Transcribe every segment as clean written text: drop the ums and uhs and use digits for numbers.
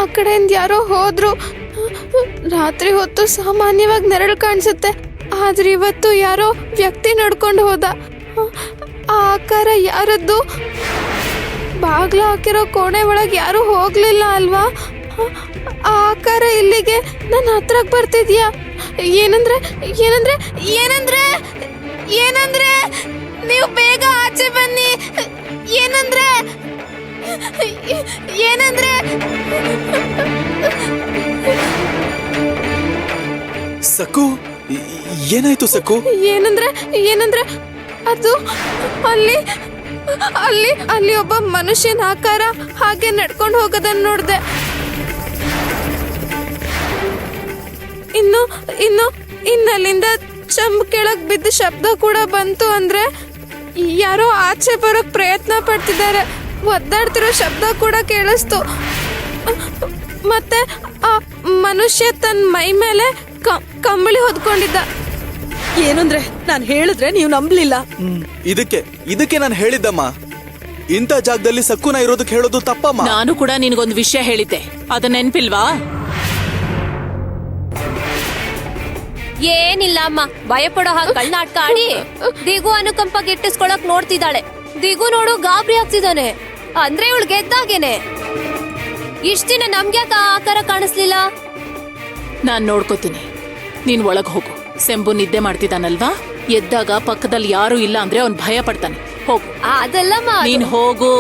ಆ ಕಡೆಯಿಂದ ಯಾರೋ ಹೋದ್ರು. ರಾತ್ರಿ ಹೊತ್ತು ಸಾಮಾನ್ಯವಾಗಿ ನೆರಳು ಕಾಣಿಸುತ್ತೆ, ಆದ್ರೆ ಇವತ್ತು ಯಾರೋ ವ್ಯಕ್ತಿ ನಡ್ಕೊಂಡು ಹೋದ. ಆ ಆಕಾರ ಯಾರದ್ದು? ಬಾಗ್ಲು ಹಾಕಿರೋ ಕೋಣೆ ಒಳಗೆ ಯಾರು ಹೋಗ್ಲಿಲ್ಲ ಅಲ್ವಾ? ಆ ಆಕಾರ ಇಲ್ಲಿಗೆ ನನ್ನ ಹತ್ರಕ್ಕೆ ಬರ್ತಿದ್ಯಾ? ಏನಂದ್ರೆ ಏನಂದ್ರೆ ಏನಂದ್ರೆ ಏನಂದ್ರೆ ನೀವು ಬೇಗ ಆಚೆ ಬನ್ನಿ. ಏನಂದ್ರೆ ಏನಂದ್ರೆ ಸಕ್ಕು, ಏನಾಯ್ತು ಸಕ್ಕು? ಏನಂದ್ರೆ ಏನಂದ್ರೆ ಅದು ಅಲ್ಲಿ ಅಲ್ಲಿ ಅಲ್ಲಿ ಒಬ್ಬ ಮನುಷ್ಯನ ಆಕಾರ ಹಾಗೆ ನಡ್ಕೊಂಡು ಹೋಗೋದನ್ನ ನೋಡ್ದೆ. ಇನ್ನು ಇನ್ನು ಇನ್ನಲ್ಲಿಂದ ಚಂಬ್ ಕೆಳಗ್ ಬಿದ್ದ ಶಬ್ದ ಕೂಡ ಬಂತು. ಅಂದ್ರೆ ಯಾರೋ ಆಚೆ ಬರೋಕ್ ಪ್ರಯತ್ನ ಪಡ್ತಿದ್ದಾರೆ. ಒದ್ದಾಡ್ತಿರೋ ಶಬ್ದ ಕೂಡ ಕೇಳಿಸ್ತು. ಮತ್ತೆ ಆ ಮನುಷ್ಯ ತನ್ನ ಮೈ ಮೇಲೆ ಕಂಬಳಿ ಹೊದ್ಕೊಂಡಿದ್ದ. ಏನಂದ್ರೆ ನಾನು ಹೇಳಿದ್ರೆ ನೀವು ನಂಬಲಿಲ್ಲ. ಇದಕ್ಕೆ ನಾನು ಹೇಳಿದ್ದಮ್ಮ, ಇಂಥ ಜಾಗದಲ್ಲಿ ಸಕ್ಕುನ ಇರೋದಕ್ಕೆ ಹೇಳೋದು ತಪ್ಪಮ್ಮ. ನಾನು ಕೂಡ ನಿನಗೊಂದು ವಿಷಯ ಹೇಳಿದ್ದೆ, ಅದ ನೆನ್ಪಿಲ್ವಾ? ಏನಿಲ್ಲ ಅಮ್ಮ, ಭಯ ಪಡೋ ಹಾಗೆ ಕಳ್ನಾಟಕ ಆಡಿ ದಿಗು ಅನುಕಂಪ ಗಿಟ್ಟಿಸ್ಕೊಳಕ್ ನೋಡ್ತಿದ್ದಾಳೆ. ದಿಗು ನೋಡು ಗಾಬರಿ ಆಗ್ತಿದ್ದಾನೆ. ಅಂದ್ರೆ ಇವಳು ಗೆದ್ದಾಗೇನೆ. ಇಷ್ಟ ದಿನ ನಮ್ಗ್ಯಾಕ ಆಕಾರ ಕಾಣಿಸ್ಲಿಲ್ಲ? ನಾನ್ ನೋಡ್ಕೋತೀನಿ, ನೀನ್ ಒಳಗ್ ಹೋಗು. ಸೆಂಬು ನಿದ್ದೆ ಮಾಡ್ತಿದ್ದಾನಲ್ವಾ, ಎದ್ದಾಗ ಪಕ್ಕದಲ್ಲಿ ಯಾರು ಇಲ್ಲ ಅಂದ್ರೆ ಅವ್ನ್ ಭಯ ಪಡ್ತಾನೆ. ಹೋಗು. ಅದಲ್ಲಮ್ಮ, ನೀನ್ ಹೋಗು.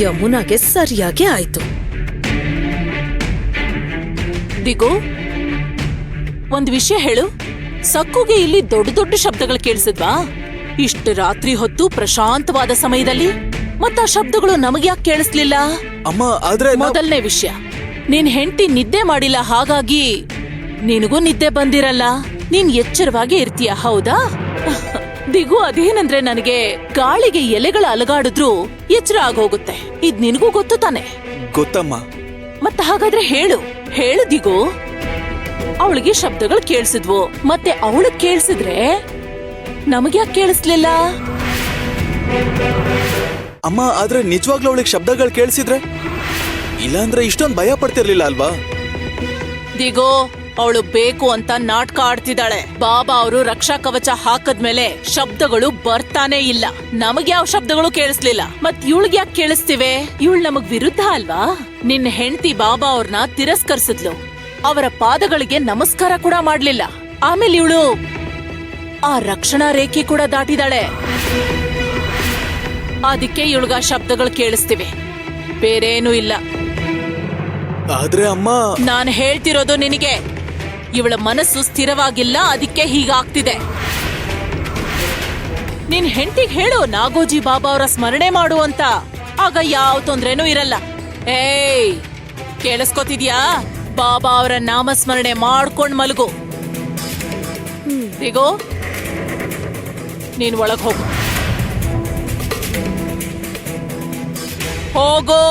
ಯಮುನಾಗೆ ಸರಿಯಾಗಿ ಆಯ್ತು. ದಿಗು, ಒಂದ್ ವಿಷಯ ಹೇಳು, ಸಕ್ಕುಗೆ ಇಲ್ಲಿ ದೊಡ್ಡ ದೊಡ್ಡ ಶಬ್ದಗಳು ಕೇಳಿಸಿದ್ವಾ? ಇಷ್ಟು ರಾತ್ರಿ ಹೊತ್ತು ಪ್ರಶಾಂತವಾದ ಸಮಯದಲ್ಲಿ ಮತ್ತ ಆ ಶಬ್ದಗಳು ನಮಗೆ ಯಾಕೆ ಕೇಳಿಸ್ಲಿಲ್ಲ? ಅಮ್ಮ, ಆದ್ರೆ ಮೊದಲನೇ ವಿಷಯ, ನೀನ್ ಹೆಂಡತಿ ನಿದ್ದೆ ಮಾಡಿಲ್ಲ, ಹಾಗಾಗಿ ನಿನಗೂ ನಿದ್ದೆ ಬಂದಿರಲ್ಲ. ನೀನ್ ಎಚ್ಚರವಾಗಿ ಇರ್ತೀಯ, ಹೌದಾ? ದಿಗು, ಅದೇನಂದ್ರೆ ನನಗೆ ಗಾಳಿಗೆ ಎಲೆಗಳ ಅಲಗಾಡಿದ್ರು ಎಚ್ಚರ ಆಗೋಗುತ್ತೆ. ಇದ್ ನಿನಗೂ ಗೊತ್ತು ತಾನೆ? ಗೊತ್ತಮ್ಮ. ಮತ್ತ ಹಾಗಾದ್ರೆ ಹೇಳು ಹೇಳು ದಿಗು, ಅವಳಿಗೆ ಶಬ್ದಗಳು ಕೇಳಿಸಿದ್ವು, ಮತ್ತೆ ಅವಳಿಗೆ ಕೇಳಿಸಿದ್ರೆ ನಮಗ್ಯಾಕೆ ಕೇಳಿಸ್ಲಿಲ್ಲ? ಅಮ್ಮ, ಆದ್ರೆ ನಿಜವಾಗ್ಲೂ ಅವಳಿಗೆ ಶಬ್ದಗಳು ಕೇಳಿಸಿದ್ರೆ, ಇಲ್ಲಾಂದ್ರೆ ಇಷ್ಟೊಂದು ಭಯ ಪಡ್ತಿರ್ಲಿಲ್ಲ ಅಲ್ವಾ? ದಿಗು, ಅವಳು ಬೇಕು ಅಂತ ನಾಟಕ ಆಡ್ತಿದ್ದಾಳೆ. ಬಾಬಾ ಅವರು ರಕ್ಷಾ ಕವಚ ಹಾಕದ್ಮೇಲೆ ಶಬ್ದಗಳು ಬರ್ತಾನೆ ಇಲ್ಲ. ನಮಗೆ ಯಾವ ಶಬ್ದಗಳು ಕೇಳಿಸ್ಲಿಲ್ಲ, ಮತ್ ಇವಳಿಗೆ ಯಾಕೆ ಕೇಳಿಸ್ತಿವೆ? ಇವಳು ನಮಗ್ ವಿರುದ್ಧ ಅಲ್ವಾ? ನಿನ್ನ ಹೆಂಡತಿ ಬಾಬಾ ಅವ್ರನ್ನ ತಿರಸ್ಕರಿಸಿದ್ಲು, ಅವರ ಪಾದಗಳಿಗೆ ನಮಸ್ಕಾರ ಕೂಡ ಮಾಡ್ಲಿಲ್ಲ. ಆಮೇಲೆ ಇವಳು ಆ ರಕ್ಷಣಾ ರೇಖೆ ಕೂಡ ದಾಟಿದಾಳೆ. ಅದಕ್ಕೆ ಇವಳಿಗ ಶಬ್ದಗಳು ಕೇಳಿಸ್ತಿವೆ, ಬೇರೇನೂ ಇಲ್ಲ. ಆದ್ರೆ ಅಮ್ಮ, ನಾನು ಹೇಳ್ತಿರೋದು ನಿನಗೆ, ಇವಳ ಮನಸ್ಸು ಸ್ಥಿರವಾಗಿಲ್ಲ, ಅದಕ್ಕೆ ಹೀಗಾಗ್ತಿದೆ. ನಿನ್ ಹೆಂಡತಿಗೆ ಹೇಳು ನಾಗೋಜಿ ಬಾಬಾ ಅವರ ಸ್ಮರಣೆ ಮಾಡು ಅಂತ, ಆಗ ಯಾವ ತೊಂದ್ರೆನೂ ಇರಲ್ಲ. ಏಯ್, ಕೇಳಿಸ್ಕೊತಿದ್ಯಾ? ಬಾಬಾ ಅವರ ನಾಮಸ್ಮರಣೆ ಮಾಡ್ಕೊಂಡ್ ಮಲಗು. ದಿಗೋ, ನೀನ್ ಒಳಗ್ ಹೋಗು. ಹೋಗೋ.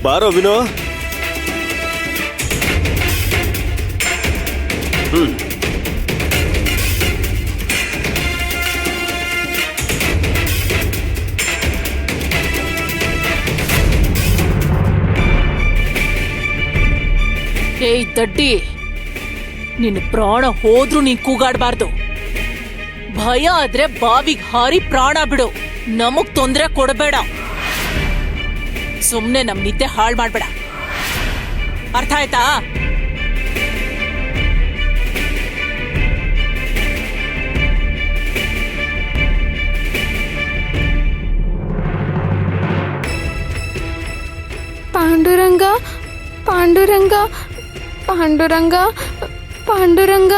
ಬಾರೋ ವಿನೋ. ಏಯ್ ದಡ್ಡಿ, ನಿನ್ನ ಪ್ರಾಣ ಹೋದ್ರೂ ನೀನ್ ಕೂಗಾಡ್ಬಾರ್ದು. ಭಯ ಆದ್ರೆ ಬಾವಿಗ್ ಹಾರಿ ಪ್ರಾಣ ಬಿಡು, ನಮಗ್ ತೊಂದ್ರೆ ಕೊಡಬೇಡ. ಸುಮ್ನೆ ನಮ್ ನಿದ್ದೆ ಹಾಳ್ ಮಾಡ್ಬೇಡ, ಅರ್ಥ ಆಯ್ತಾ? ಪಾಂಡುರಂಗ ಪಾಂಡುರಂಗ ಪಾಂಡುರಂಗ ಪಾಂಡುರಂಗ